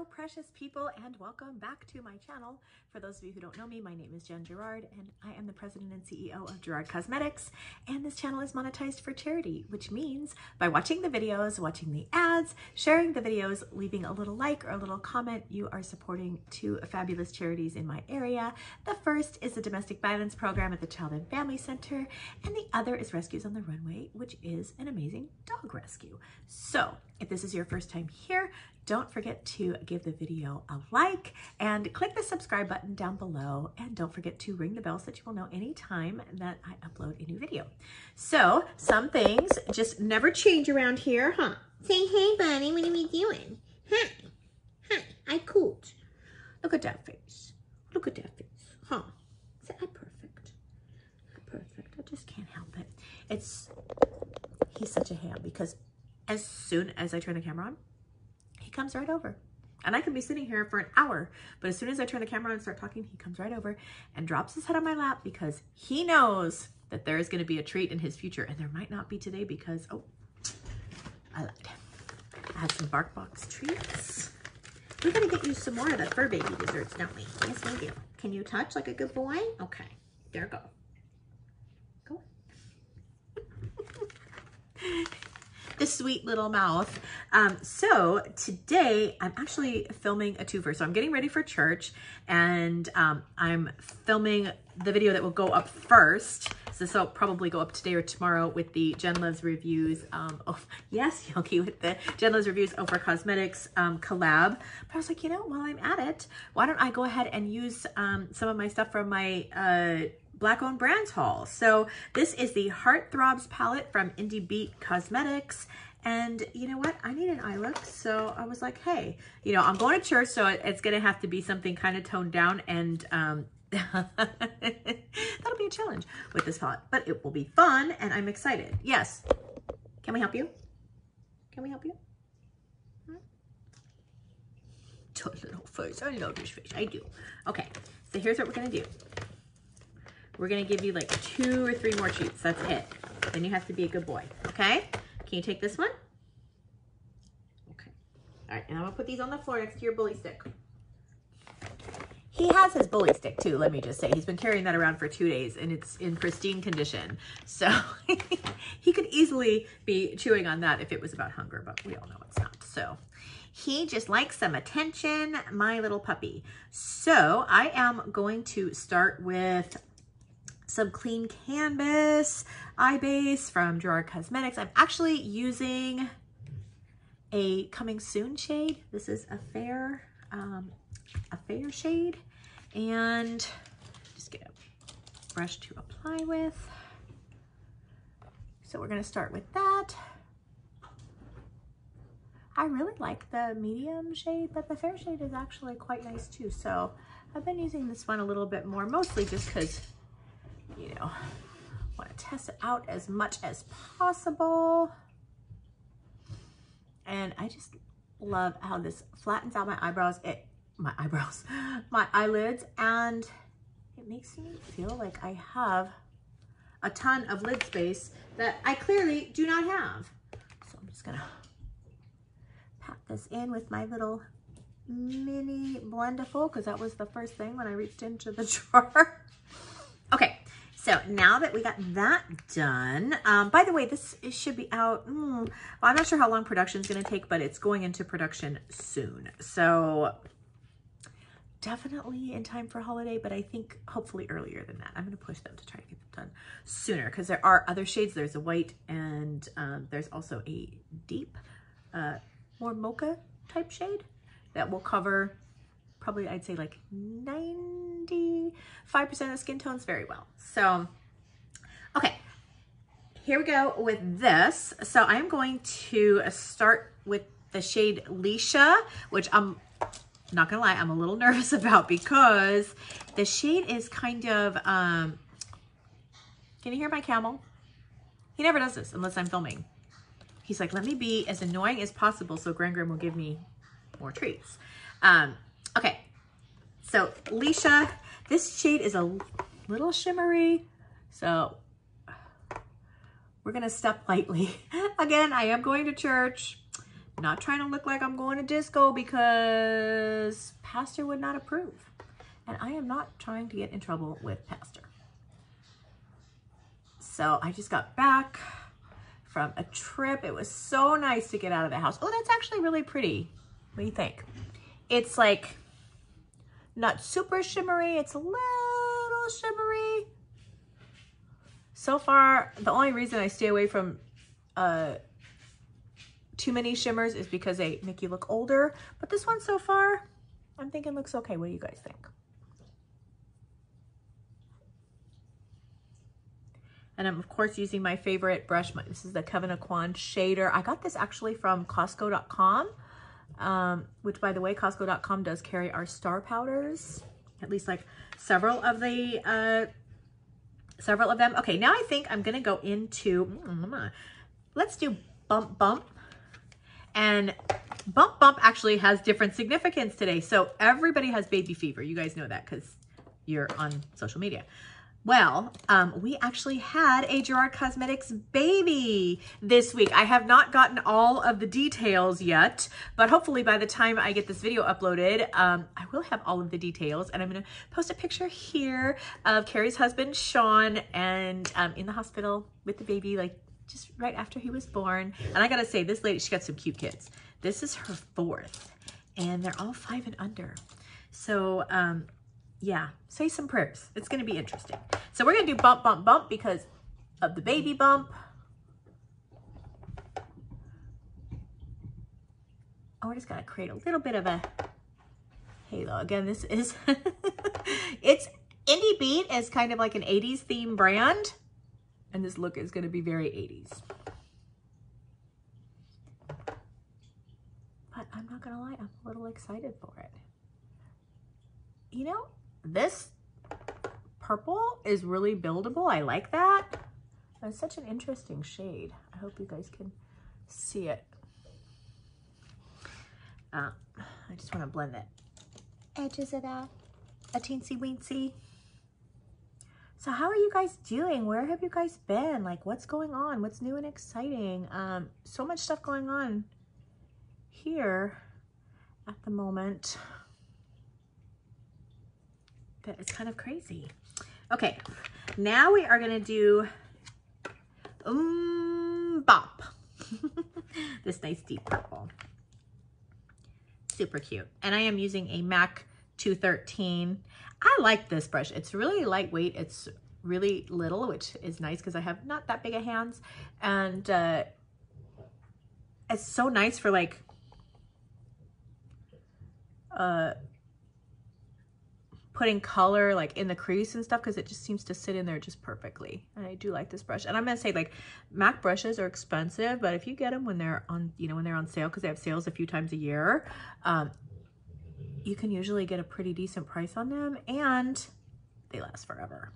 Hello, precious people, and welcome back to my channel. For those of you who don't know me, my name is Jen Gerard, and I am the president and CEO of Gerard Cosmetics, and this channel is monetized for charity, which means by watching the videos, watching the ads, sharing the videos, leaving a little like or a little comment, you are supporting two fabulous charities in my area. The first is the Domestic Violence Program at the Child and Family Center, and the other is Rescues on the Runway, which is an amazing dog rescue. So if this is your first time here, don't forget to give the video a like and click the subscribe button down below. And don't forget to ring the bell so that you will know anytime that I upload a new video. So some things just never change around here, huh? Say, hey, bunny, what are we doing? Hi, hi, I cooled. Look at that face. Look at that face, huh? Say, I'm perfect. I'm perfect. I just can't help it. He's such a ham because as soon as I turn the camera on, he comes right over. And I can be sitting here for an hour, but as soon as I turn the camera on and start talking, he comes right over and drops his head on my lap because he knows that there is going to be a treat in his future. And there might not be today because, oh, I lied. I have some BarkBox treats. We're going to get you some more of the fur baby desserts, don't we? Yes, we do. Can you touch like a good boy? Okay, there we go. Go. The sweet little mouth. So today I'm actually filming a twofer. So I'm getting ready for church and I'm filming the video that will go up first. So this will probably go up today or tomorrow with the Jen Loves Reviews. Oh, yes, Yogi, with the Jen Loves Reviews over Cosmetics collab. But I was like, you know, while I'm at it, why don't I go ahead and use some of my stuff from my Black-owned brands haul. So this is the Heartthrob Palette from Indi Cosmetics. And you know what? I need an eye look. So I was like, hey, you know, I'm going to church, so it's going to have to be something kind of toned down. And that'll be a challenge with this palette. But it will be fun, and I'm excited. Yes. Can we help you? Can we help you? Little face. I love this face. I do. Okay. So here's what we're going to do. We're going to give you like 2 or 3 more treats. That's it. Then you have to be a good boy. Okay? Can you take this one? Okay. All right. And I'm going to put these on the floor next to your bully stick. He has his bully stick too, let me just say. He's been carrying that around for 2 days and it's in pristine condition. So he could easily be chewing on that if it was about hunger, but we all know it's not. So he just likes some attention, my little puppy. So I am going to start with some clean canvas eye base from Gerard Cosmetics. I'm actually using a coming soon shade. This is a fair shade, and just get a brush to apply with. So we're going to start with that. I really like the medium shade, but the fair shade is actually quite nice too. So I've been using this one a little bit more, mostly just because, you know, want to test it out as much as possible. And I just love how this flattens out my eyebrows, my eyelids, and it makes me feel like I have a ton of lid space that I clearly do not have. So I'm just gonna pat this in with my little mini Blendiful, because that was the first thing when I reached into the drawer. Okay, so now that we got that done, by the way, this should be out, well, I'm not sure how long production is going to take, but it's going into production soon. So definitely in time for holiday, but I think hopefully earlier than that. I'm going to push them to try to get them done sooner because there are other shades. There's a white and there's also a deep, more mocha type shade that will cover probably, I'd say like 95% of skin tones very well. So, okay, here we go with this. So I'm going to start with the shade Alicia, which I'm not gonna lie, I'm a little nervous about because the shade is kind of, can you hear my camel? He never does this unless I'm filming. He's like, let me be as annoying as possible so Gran will give me more treats. Okay, so Alicia, this shade is a little shimmery, so we're gonna step lightly. Again, I am going to church. Not trying to look like I'm going to disco because Pastor would not approve. And I am not trying to get in trouble with Pastor. So I just got back from a trip. It was so nice to get out of the house. Oh, that's actually really pretty. What do you think? It's like not super shimmery. It's a little shimmery. So far, the only reason I stay away from too many shimmers is because they make you look older. But this one so far, I'm thinking looks okay. What do you guys think? And I'm, of course, using my favorite brush. This is the Kevin Aquan shader. I got this actually from COSTCO.com, which, by the way, COSTCO.com does carry our star powders, at least like several of them. Okay, now I think I'm going to go into, let's do Bump Bump. And Bump Bump actually has different significance today. So everybody has baby fever. You guys know that because you're on social media. Well, we actually had a Gerard Cosmetics baby this week. I have not gotten all of the details yet, but hopefully by the time I get this video uploaded, I will have all of the details. And I'm going to post a picture here of Carrie's husband, Sean, and in the hospital with the baby, like just right after he was born. And I got to say, this lady, she got some cute kids. This is her 4th, and they're all 5 and under. So, yeah, say some prayers. It's going to be interesting. So we're going to do Bump, Bump, Bump because of the baby bump. Oh, we're just going to create a little bit of a halo. Again, this is, it's Indi Beat is kind of like an 80s theme brand. And this look is going to be very 80s. But I'm not going to lie, I'm a little excited for it. You know, this purple is really buildable. I like that. It's such an interesting shade. I hope you guys can see it. I just want to blend the edges of that a teensy weensy. So how are you guys doing? Where have you guys been? Like, what's going on? What's new and exciting? So much stuff going on here at the moment that it's kind of crazy. Okay, now we are gonna do Bop. This nice deep purple. Super cute. And I am using a MAC 213. I like this brush. It's really lightweight. It's really little, which is nice because I have not that big of hands. And it's so nice for like putting color like in the crease and stuff, because it just seems to sit in there just perfectly. And I do like this brush. And I'm gonna say, like, MAC brushes are expensive, but if you get them when they're on, you know, when they're on sale, because they have sales a few times a year, you can usually get a pretty decent price on them, and they last forever.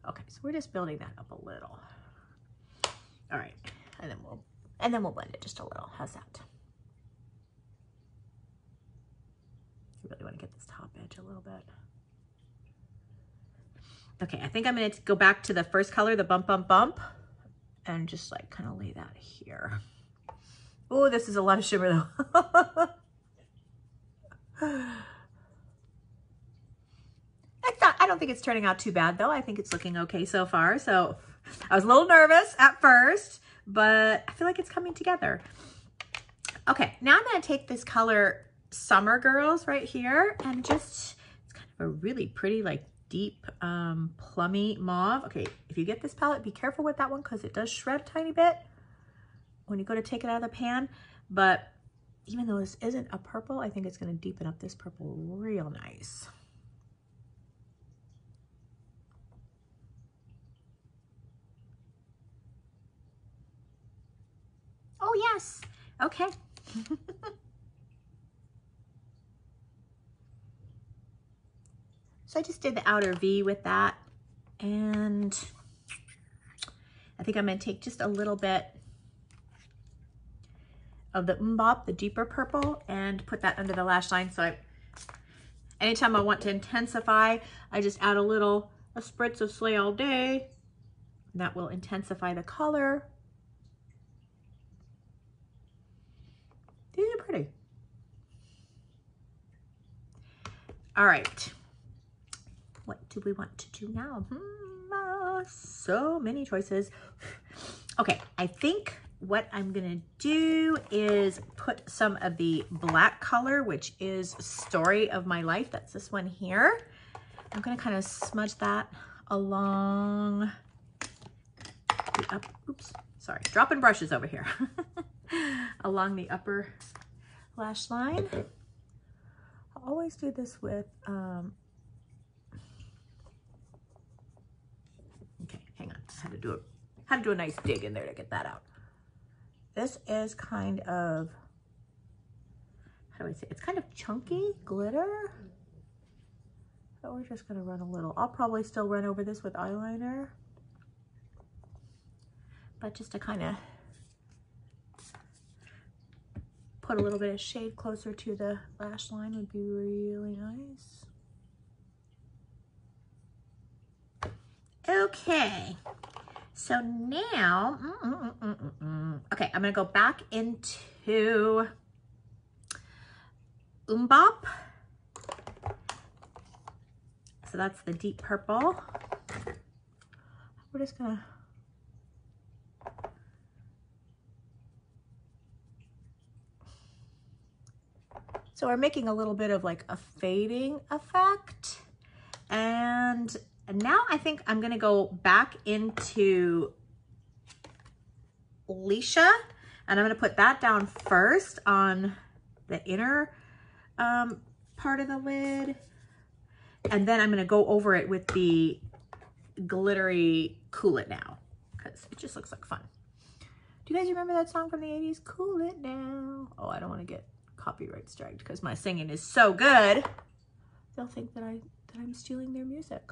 Okay, so we're just building that up a little. All right, and then we'll blend it just a little. How's that? I really want to get this top edge a little bit. Okay, I think I'm going to go back to the first color, the Bump, Bump, Bump, and just like kind of lay that here. Oh, this is a lot of shimmer though. I don't think it's turning out too bad though. I think it's looking okay so far. So I was a little nervous at first, but I feel like it's coming together. Okay, now I'm going to take this color Summer Girls right here, and just, it's kind of a really pretty, like, deep plummy mauve. Okay, if you get this palette, be careful with that one because it does shred a tiny bit when you go to take it out of the pan. But even though this isn't a purple, I think it's going to deepen up this purple real nice. Oh, yes. Okay. So I just did the outer V with that. And I think I'm going to take just a little bit of the Mbop, the deeper purple, and put that under the lash line. So anytime I want to intensify, I just add a little a spritz of Slay All Day. That will intensify the color. These are pretty. All right. What do we want to do now? So many choices. Okay, I think what I'm gonna do is put some of the black color, which is Story of My Life. That's this one here. I'm gonna kind of smudge that along the up, oops, sorry, dropping brushes over here. Along the upper lash line. I always do this with, okay, hang on, I had to do a nice dig in there to get that out. This is kind of, how do I say, it's kind of chunky glitter. So we're just gonna run a little. I'll probably still run over this with eyeliner, but just to kind of put a little bit of shade closer to the lash line would be really nice. Okay, so now, okay, I'm gonna go back into Umbop. So that's the deep purple. We're just gonna, so we're making a little bit of like a fading effect. And now I think I'm gonna go back into Alicia, and I'm gonna put that down first on the inner part of the lid. And then I'm gonna go over it with the glittery Cool It Now, because it just looks like fun. Do you guys remember that song from the 80s? Cool It Now. Oh, I don't wanna get copyright striked because my singing is so good. They'll think that I'm stealing their music.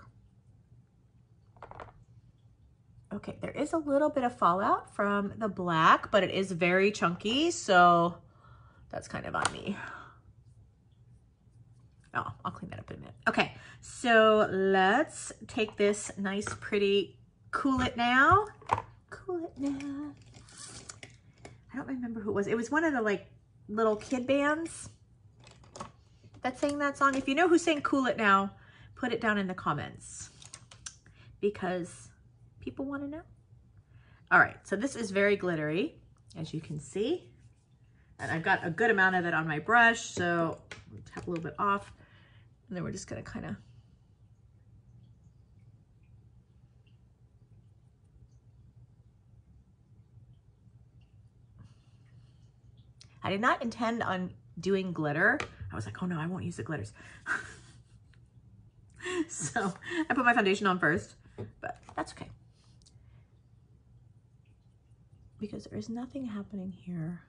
Okay, there is a little bit of fallout from the black, but it is very chunky, so that's kind of on me. Oh, I'll clean that up in a minute. Okay, so let's take this nice, pretty Cool It Now. Cool It Now. I don't remember who it was. It was one of the like little kid bands that sang that song. If you know who sang Cool It Now, put it down in the comments because people want to know. All right, so this is very glittery, as you can see. And I've got a good amount of it on my brush, so I'll tap a little bit off. And then we're just gonna kind of I did not intend on doing glitter. I was like, oh no, I won't use the glitters. So I put my foundation on first, but that's okay. Because there's nothing happening here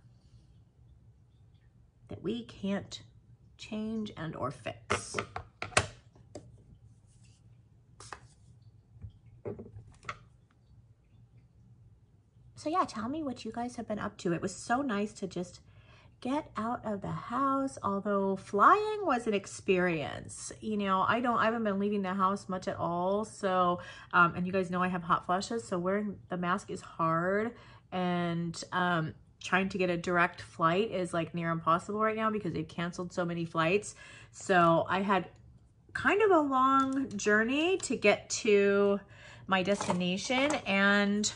that we can't change and or fix. So yeah, tell me what you guys have been up to. It was so nice to just get out of the house, although flying was an experience. You know, I haven't been leaving the house much at all. So, and you guys know I have hot flashes, so wearing the mask is hard, and trying to get a direct flight is like near impossible right now because they've canceled so many flights. So I had kind of a long journey to get to my destination, and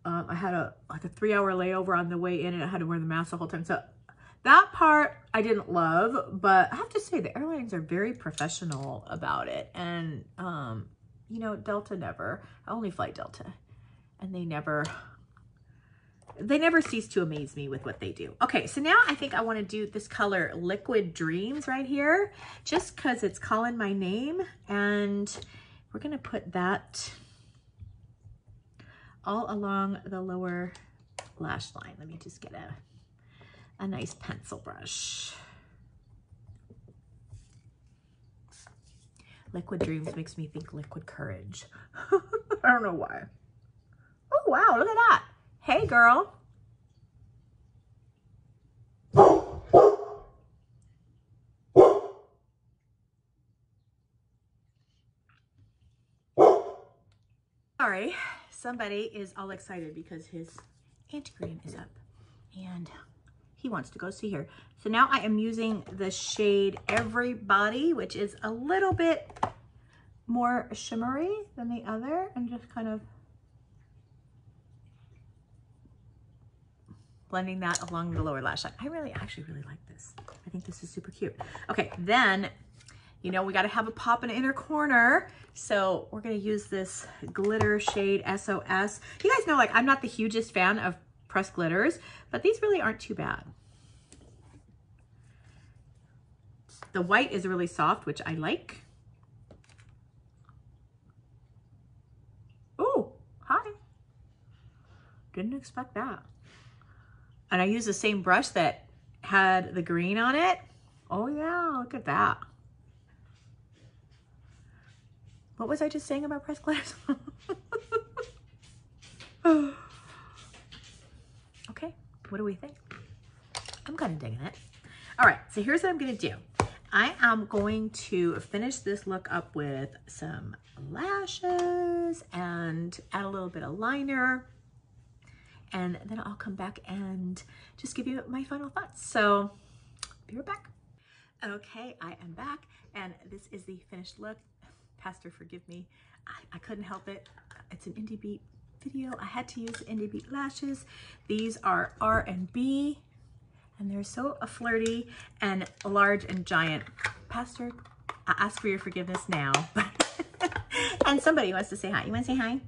I had a 3-hour layover on the way in, and I had to wear the mask the whole time. So that part I didn't love, but I have to say the airlines are very professional about it. And, you know, Delta never, I only fly Delta, and they never cease to amaze me with what they do. Okay, so now I think I want to do this color Liquid Dreams right here, just because it's calling my name. And we're going to put that all along the lower lash line. Let me just get a nice pencil brush. Liquid Dreams makes me think Liquid Courage. I don't know why. Oh, wow, look at that. Hey, girl. sorry, somebody is all excited because his anti-green is up and he wants to go see her. So now I am using the shade Everybody, which is a little bit more shimmery than the other, and just kind of blending that along the lower lash line. I actually really like this. I think this is super cute. Okay, then, you know, we got to have a pop in the inner corner. So we're going to use this glitter shade SOS. You guys know, like, I'm not the hugest fan of pressed glitters, but these really aren't too bad. The white is really soft, which I like. Oh, hi. Didn't expect that. And I used the same brush that had the green on it. Oh yeah, look at that. What was I just saying about pressed glitters? Okay, what do we think? I'm kind of digging it. All right, so here's what I'm gonna do. I am going to finish this look up with some lashes and add a little bit of liner. And then I'll come back and just give you my final thoughts. So be right back. Okay, I am back, and this is the finished look. Pastor, forgive me. I couldn't help it. It's an Indie Beat video. I had to use the Indie Beat lashes. These are R&B, and they're so flirty and large and giant. Pastor, I ask for your forgiveness now. And somebody wants to say hi. You want to say hi?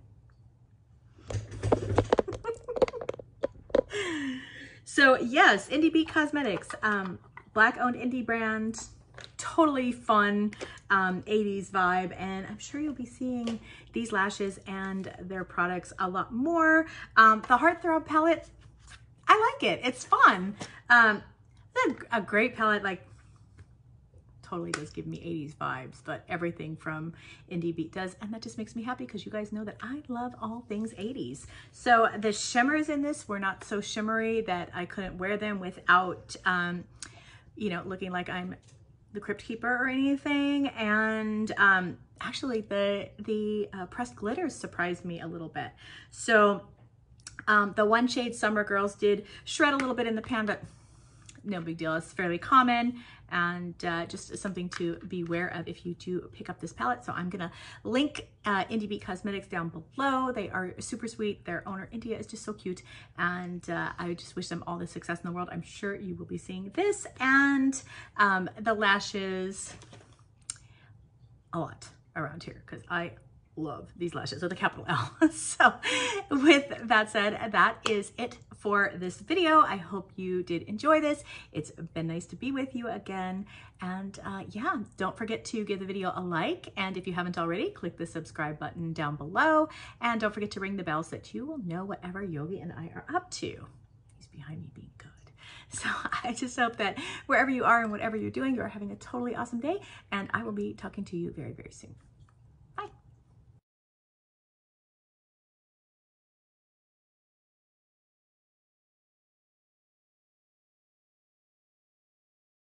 So yes, Indie Beat Cosmetics, Black-owned indie brand, totally fun 80s vibe, and I'm sure you'll be seeing these lashes and their products a lot more. The Heartthrob Palette, I like it. It's fun. It's a great palette, like totally does give me 80s vibes, but everything from Indie Beat does, and that just makes me happy because you guys know that I love all things 80s. So the shimmers in this were not so shimmery that I couldn't wear them without, you know, looking like I'm the Crypt Keeper or anything. And actually the pressed glitters surprised me a little bit. So the one shade Summer Girls did shred a little bit in the pan, but no big deal. It's fairly common, and just something to be aware of if you do pick up this palette. So I'm gonna link Indie Beat Cosmetics down below. They are super sweet. Their owner, India, is just so cute, and I just wish them all the success in the world. I'm sure you will be seeing this and the lashes a lot around here because I love these lashes with a capital L. So with that said, that is it for this video. I hope you did enjoy this. It's been nice to be with you again. And yeah, don't forget to give the video a like. And if you haven't already, click the subscribe button down below. And don't forget to ring the bell so that you will know whatever Yogi and I are up to. He's behind me being good. So I just hope that wherever you are and whatever you're doing, you are having a totally awesome day. And I will be talking to you very, very soon.